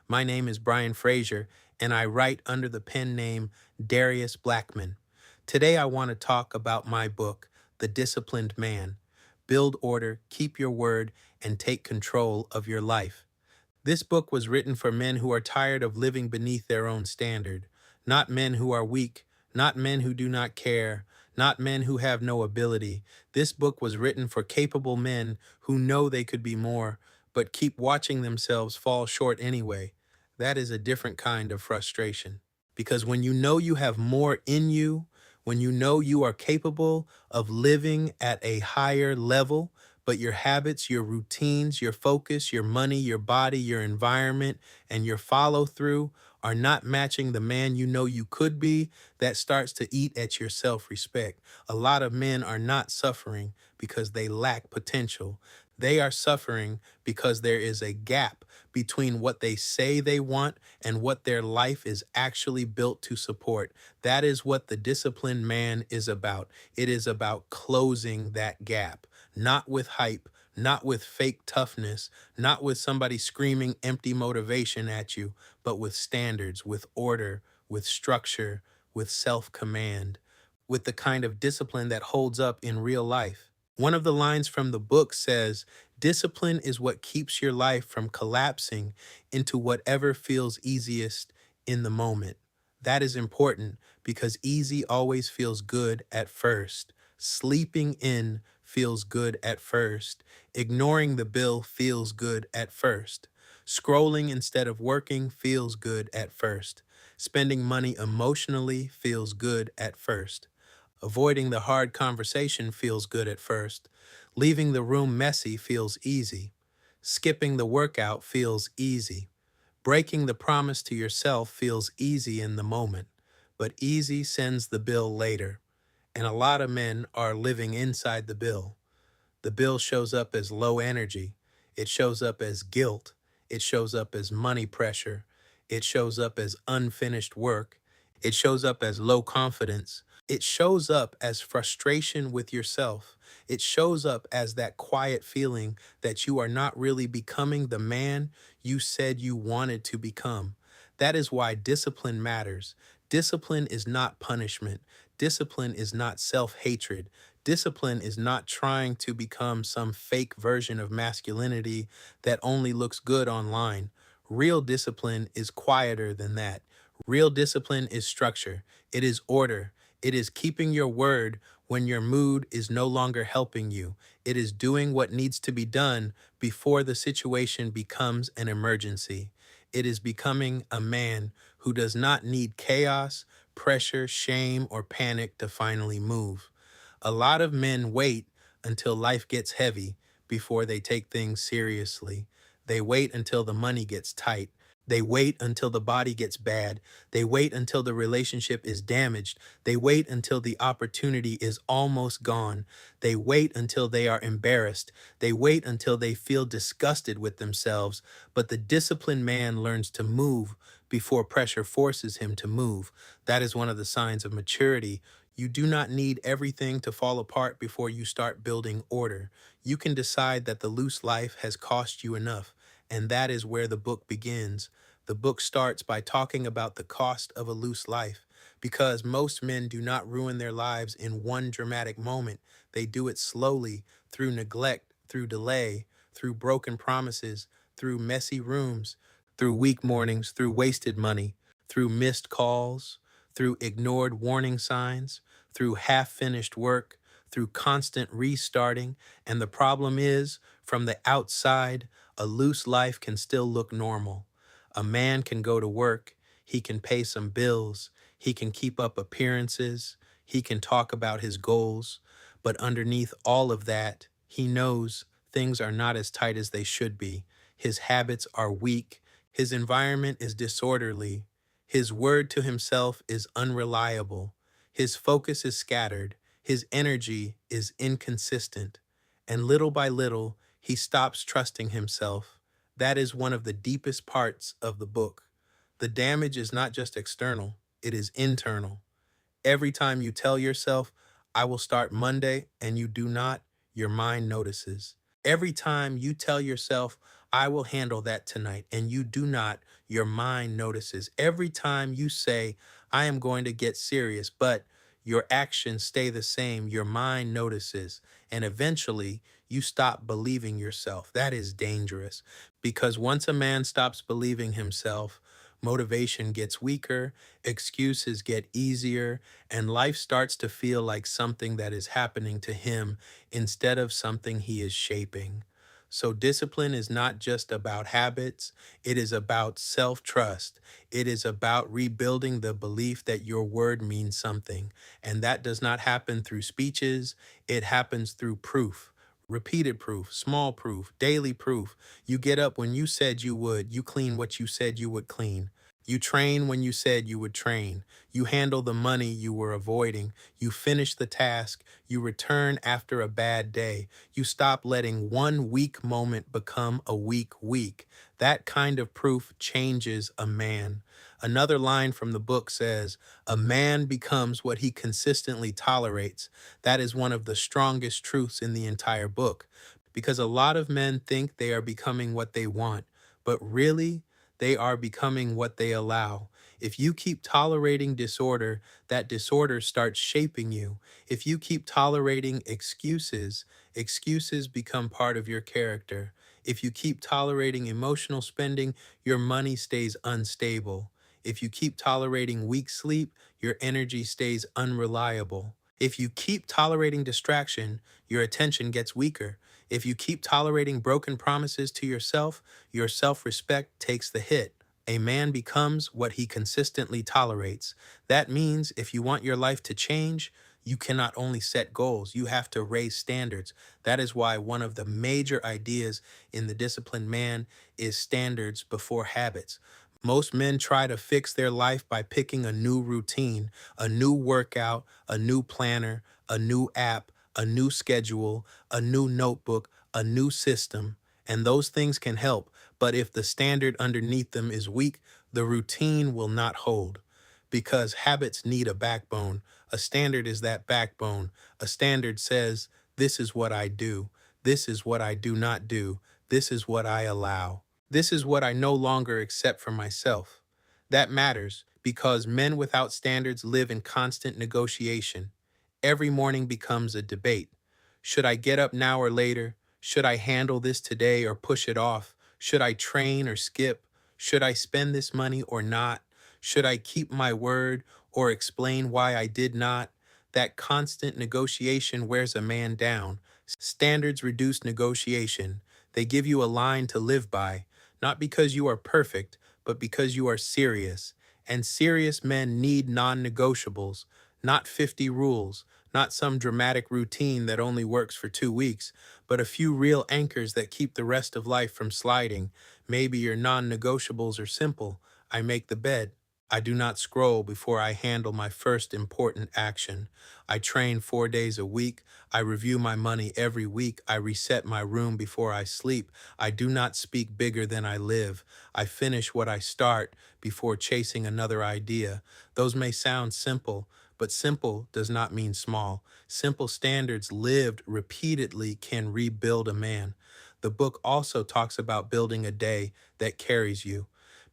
My name is Brian Frazier, and I write under the pen name Darius Blackman. Today, I want to talk about my book, The Disciplined Man: Build Order, Keep Your Word, and Take Control of Your Life. This book was written for men who are tired of living beneath their own standard, not men who are weak, not men who do not care, not men who have no ability. This book was written for capable men who know they could be more, but keep watching themselves fall short anyway. That is a different kind of frustration. Because when you know you have more in you, when you know you are capable of living at a higher level, but your habits, your routines, your focus, your money, your body, your environment, and your follow through are not matching the man you know you could be, that starts to eat at your self respect. A lot of men are not suffering because they lack potential. They are suffering because there is a gap between what they say they want and what their life is actually built to support. That is what the disciplined man is about. It is about closing that gap, not with hype, not with fake toughness, not with somebody screaming empty motivation at you, but with standards, with order, with structure, with self command, with the kind of discipline that holds up in real life. One of the lines from the book says, "Discipline is what keeps your life from collapsing into whatever feels easiest in the moment." That is important because easy always feels good at first. Sleeping in feels good at first. Ignoring the bill feels good at first. Scrolling instead of working feels good at first. Spending money emotionally feels good at first. Avoiding the hard conversation feels good at first. Leaving the room messy feels easy. Skipping the workout feels easy. Breaking the promise to yourself feels easy in the moment, but easy sends the bill later. And a lot of men are living inside the bill. The bill shows up as low energy. It shows up as guilt. It shows up as money pressure. It shows up as unfinished work. It shows up as low confidence. It shows up as frustration with yourself. It shows up as that quiet feeling that you are not really becoming the man you said you wanted to become. That is why discipline matters. Discipline is not punishment. Discipline is not self hatred. Discipline is not trying to become some fake version of masculinity that only looks good online. Real discipline is quieter than that. Real discipline is structure. It is order. It is keeping your word when your mood is no longer helping you. It is doing what needs to be done before the situation becomes an emergency. It is becoming a man who does not need chaos, pressure, shame, or panic to finally move. A lot of men wait until life gets heavy before they take things seriously. They wait until the money gets tight. They wait until the body gets bad. They wait until the relationship is damaged. They wait until the opportunity is almost gone. They wait until they are embarrassed. They wait until they feel disgusted with themselves. But the disciplined man learns to move before pressure forces him to move. That is one of the signs of maturity. You do not need everything to fall apart before you start building order. You can decide that the loose life has cost you enough, and that is where the book begins. The book starts by talking about the cost of a loose life, because most men do not ruin their lives in one dramatic moment. They do it slowly, through neglect, through delay, through broken promises, through messy rooms, through weak mornings, through wasted money, through missed calls, through ignored warning signs, through half finished work, through constant restarting. And the problem is, from the outside, a loose life can still look normal. A man can go to work, he can pay some bills, he can keep up appearances, he can talk about his goals, but underneath all of that, he knows things are not as tight as they should be. His habits are weak, his environment is disorderly, his word to himself is unreliable, his focus is scattered, his energy is inconsistent, and little by little, he stops trusting himself. That is one of the deepest parts of the book. The damage is not just external, it is internal. Every time you tell yourself, "I will start Monday," and you do not, your mind notices. Every time you tell yourself, I will handle that tonight. And you do not, your mind notices. Every time you say, I am going to get serious, but your actions stay the same, your mind notices. And eventually, you stop believing yourself. That is dangerous because once a man stops believing himself, motivation gets weaker, excuses get easier, and life starts to feel like something that is happening to him instead of something he is shaping. So, discipline is not just about habits, it is about self trust. It is about rebuilding the belief that your word means something. And that does not happen through speeches, it happens through proof. Repeated proof, small proof, daily proof. You get up when you said you would. You clean what you said you would clean. You train when you said you would train. You handle the money you were avoiding. You finish the task. You return after a bad day. You stop letting one weak moment become a weak week. That kind of proof changes a man. Another line from the book says, a man becomes what he consistently tolerates. That is one of the strongest truths in the entire book, because a lot of men think they are becoming what they want, but really, they are becoming what they allow. If you keep tolerating disorder, that disorder starts shaping you. If you keep tolerating excuses, excuses become part of your character. If you keep tolerating emotional spending, your money stays unstable. If you keep tolerating weak sleep, your energy stays unreliable. If you keep tolerating distraction, your attention gets weaker. If you keep tolerating broken promises to yourself, your self respect takes the hit. A man becomes what he consistently tolerates. That means if you want your life to change, you cannot only set goals, you have to raise standards. That is why one of the major ideas in the disciplined man is standards before habits. Most men try to fix their life by picking a new routine, a new workout, a new planner, a new app, a new schedule, a new notebook, a new system. And those things can help, but if the standard underneath them is weak, the routine will not hold. Because habits need a backbone. A standard is that backbone. A standard says, this is what I do. This is what I do not do. This is what I allow. This is what I no longer accept for myself. That matters because men without standards live in constant negotiation. Every morning becomes a debate. Should I get up now or later? Should I handle this today or push it off? Should I train or skip? Should I spend this money or not? Should I keep my word or explain why I did not? That constant negotiation wears a man down. Standards reduce negotiation. They give you a line to live by, not because you are perfect, but because you are serious. And serious men need non negotiables, not 50 rules, not some dramatic routine that only works for 2 weeks, but a few real anchors that keep the rest of life from sliding. Maybe your non negotiables are simple. I make the bed. I do not scroll before I handle my first important action. I train 4 days a week. I review my money every week. I reset my room before I sleep. I do not speak bigger than I live. I finish what I start before chasing another idea. Those may sound simple, but simple does not mean small. Simple standards lived repeatedly can rebuild a man. The book also talks about building a day that carries you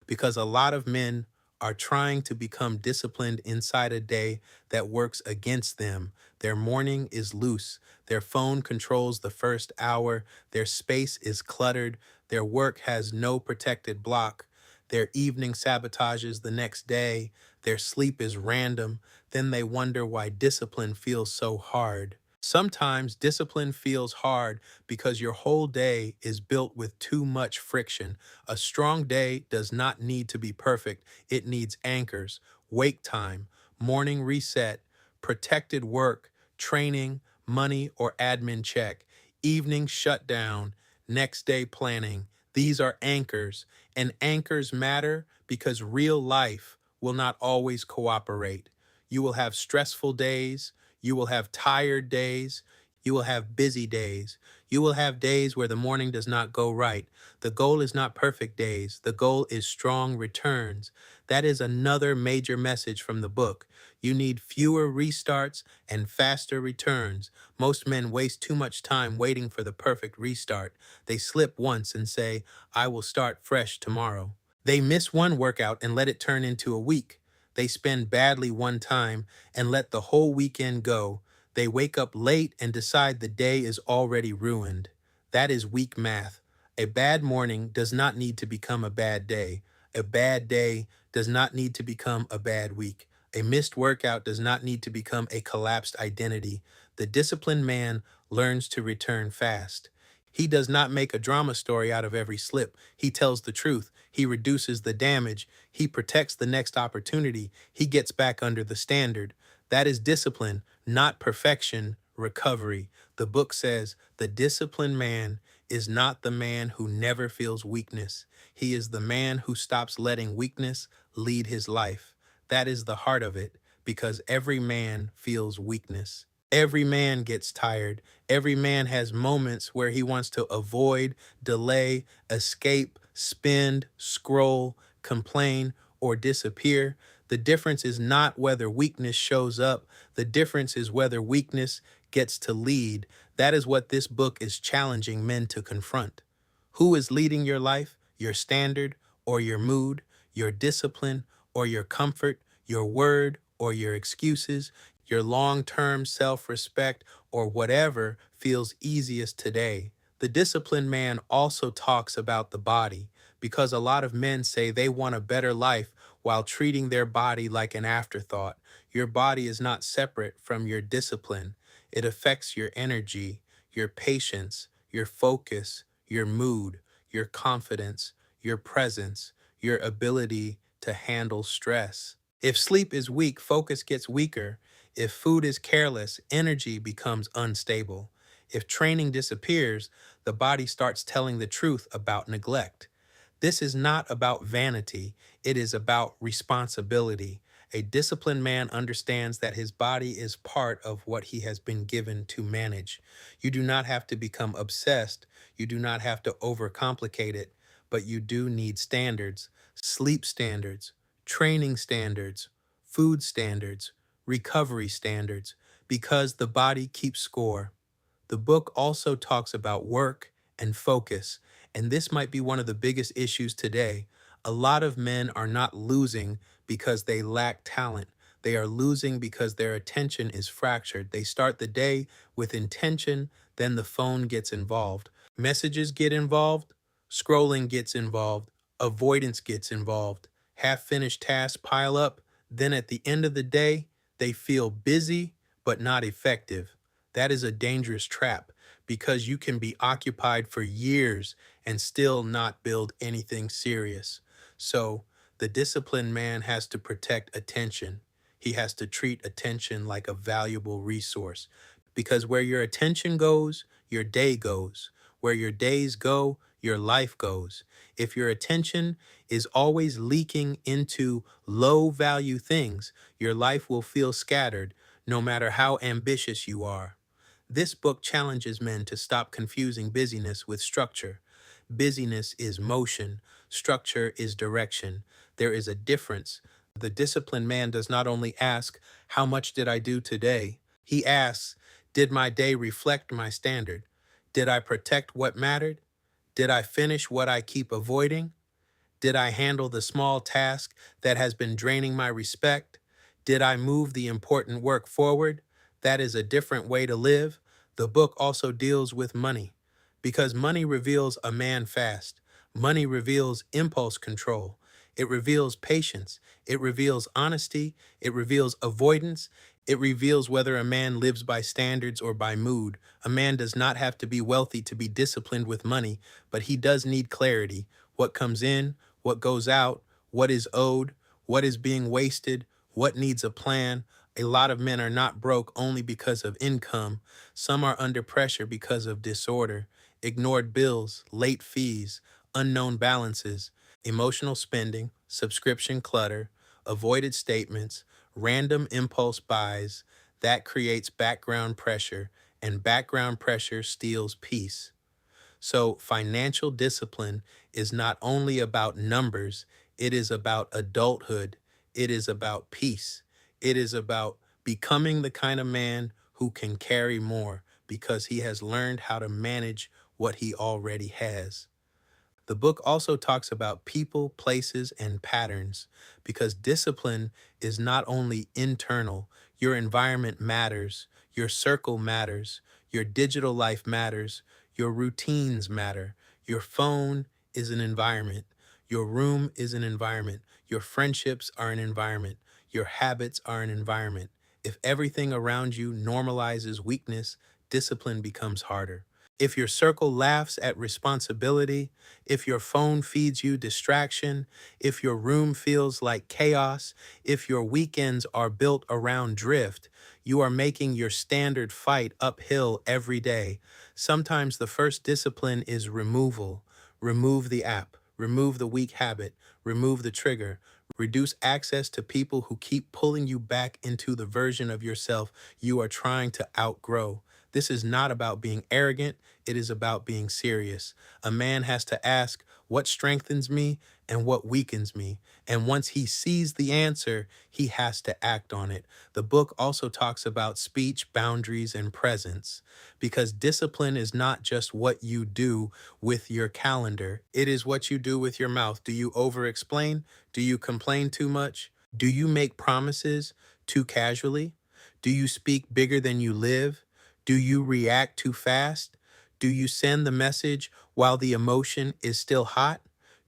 because a lot of men are trying to become disciplined inside a day that works against them. Their morning is loose. Their phone controls the first hour. Their space is cluttered. Their work has no protected block. Their evening sabotages the next day. Their sleep is random. Then they wonder why discipline feels so hard. Sometimes discipline feels hard because your whole day is built with too much friction. A strong day does not need to be perfect, it needs anchors, wake time, morning reset, protected work, training, money, or admin check, evening shutdown, next day planning. These are anchors, and anchors matter because real life will not always cooperate. You will have stressful days. You will have tired days. You will have busy days. You will have days where the morning does not go right. The goal is not perfect days. The goal is strong returns. That is another major message from the book. You need fewer restarts and faster returns. Most men waste too much time waiting for the perfect restart. They slip once and say, I will start fresh tomorrow. They miss one workout and let it turn into a week. They spend badly one time and let the whole weekend go. They wake up late and decide the day is already ruined. That is weak math. A bad morning does not need to become a bad day. A bad day does not need to become a bad week. A missed workout does not need to become a collapsed identity. The disciplined man learns to return fast. He does not make a drama story out of every slip. He tells the truth. He reduces the damage. He protects the next opportunity. He gets back under the standard. That is discipline, not perfection, recovery. The book says the disciplined man is not the man who never feels weakness. He is the man who stops letting weakness lead his life. That is the heart of it, because every man feels weakness. Every man gets tired. Every man has moments where he wants to avoid, delay, escape, spend, scroll, complain, or disappear. The difference is not whether weakness shows up. The difference is whether weakness gets to lead. That is what this book is challenging men to confront. Who is leading your life? Your standard or your mood? Your discipline or your comfort? Your word or your excuses? Your long-term self-respect or whatever feels easiest today? The disciplined man also talks about the body, because a lot of men say they want a better life while treating their body like an afterthought. Your body is not separate from your discipline. It affects your energy, your patience, your focus, your mood, your confidence, your presence, your ability to handle stress. If sleep is weak, focus gets weaker. If food is careless, energy becomes unstable. If training disappears, the body starts telling the truth about neglect. This is not about vanity, it is about responsibility. A disciplined man understands that his body is part of what he has been given to manage. You do not have to become obsessed, you do not have to overcomplicate it, but you do need standards, sleep standards, training standards, food standards, recovery standards, because the body keeps score. The book also talks about work and focus, and this might be one of the biggest issues today. A lot of men are not losing because they lack talent. They are losing because their attention is fractured. They start the day with intention, then the phone gets involved. Messages get involved, scrolling gets involved, avoidance gets involved. Half-finished tasks pile up, then at the end of the day, they feel busy but not effective. That is a dangerous trap, because you can be occupied for years and still not build anything serious. So, the disciplined man has to protect attention. He has to treat attention like a valuable resource, because where your attention goes, your day goes. Where your days go, your life goes. If your attention is always leaking into low value things, your life will feel scattered no matter how ambitious you are. This book challenges men to stop confusing busyness with structure. Busyness is motion, structure is direction. There is a difference. The disciplined man does not only ask, how much did I do today? He asks, did my day reflect my standard? Did I protect what mattered? Did I finish what I keep avoiding? Did I handle the small task that has been draining my respect? Did I move the important work forward? That is a different way to live. The book also deals with money, because money reveals a man fast. Money reveals impulse control. It reveals patience. It reveals honesty. It reveals avoidance. It reveals whether a man lives by standards or by mood. A man does not have to be wealthy to be disciplined with money, but he does need clarity. What comes in, what goes out, what is owed, what is being wasted, what needs a plan. A lot of men are not broke only because of income. Some are under pressure because of disorder, ignored bills, late fees, unknown balances, emotional spending, subscription clutter, avoided statements, random impulse buys. That creates background pressure, and background pressure steals peace. So, financial discipline is not only about numbers, it is about adulthood, it is about peace, it is about becoming the kind of man who can carry more because he has learned how to manage what he already has. The book also talks about people, places, and patterns because discipline is not only internal, your environment matters, your circle matters, your digital life matters, your routines matter. Your phone is an environment, your room is an environment, your friendships are an environment, your habits are an environment. If everything around you normalizes weakness, discipline becomes harder. If your circle laughs at responsibility, if your phone feeds you distraction, if your room feels like chaos, if your weekends are built around drift, you are making your standard fight uphill every day. Sometimes the first discipline is removal. Remove the app, remove the weak habit, remove the trigger, reduce access to people who keep pulling you back into the version of yourself you are trying to outgrow. This is not about being arrogant, it is about being serious. A man has to ask, what strengthens me and what weakens me? And once he sees the answer, he has to act on it. The book also talks about speech, boundaries, and presence, because discipline is not just what you do with your calendar, it is what you do with your mouth. Do you over explain? Do you complain too much? Do you make promises too casually? Do you speak bigger than you live? Do you react too fast? Do you send the message while the emotion is still hot?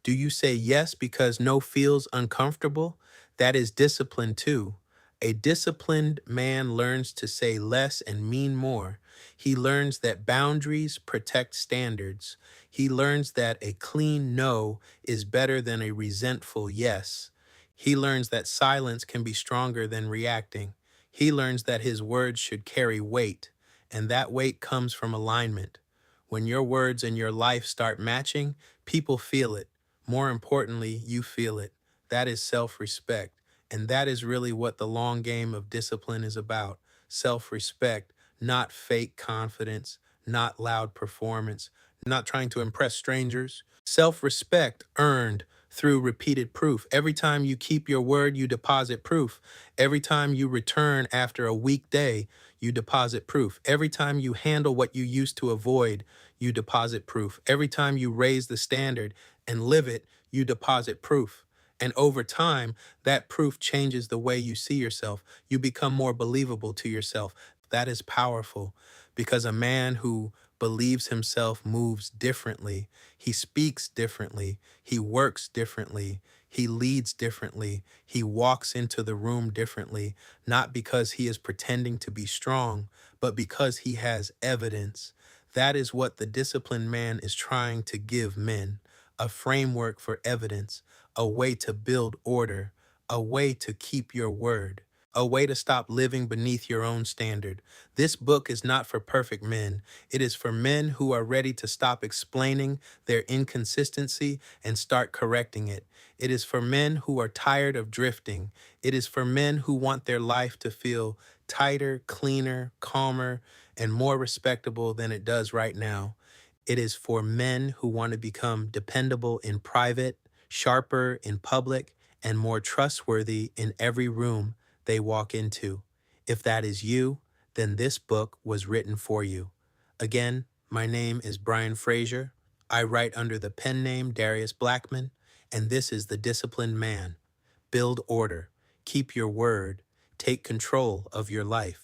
Do you say yes because no feels uncomfortable? That is discipline too. A disciplined man learns to say less and mean more. He learns that boundaries protect standards. He learns that a clean no is better than a resentful yes. He learns that silence can be stronger than reacting. He learns that his words should carry weight, and that weight comes from alignment. When your words and your life start matching, people feel it. More importantly, you feel it. That is self respect. And that is really what the long game of discipline is about: self respect, not fake confidence, not loud performance, not trying to impress strangers. Self respect earned through repeated proof. Every time you keep your word, you deposit proof. Every time you return after a weak day, you deposit proof. Every time you handle what you used to avoid, you deposit proof. Every time you raise the standard and live it, you deposit proof. And over time, that proof changes the way you see yourself. You become more believable to yourself. That is powerful because a man who believes himself moves differently. He speaks differently. He works differently. He leads differently. He walks into the room differently, not because he is pretending to be strong, but because he has evidence. That is what the disciplined man is trying to give men: a framework for evidence, a way to build order, a way to keep your word, a way to stop living beneath your own standard. This book is not for perfect men. It is for men who are ready to stop explaining their inconsistency and start correcting it. It is for men who are tired of drifting. It is for men who want their life to feel tighter, cleaner, calmer, and more respectable than it does right now. It is for men who want to become dependable in private, sharper in public, and more trustworthy in every room they walk into. If that is you, then this book was written for you. Again, my name is Brian Frazier. I write under the pen name Darius Blackman, and this is The Disciplined Man. Build order, keep your word, take control of your life.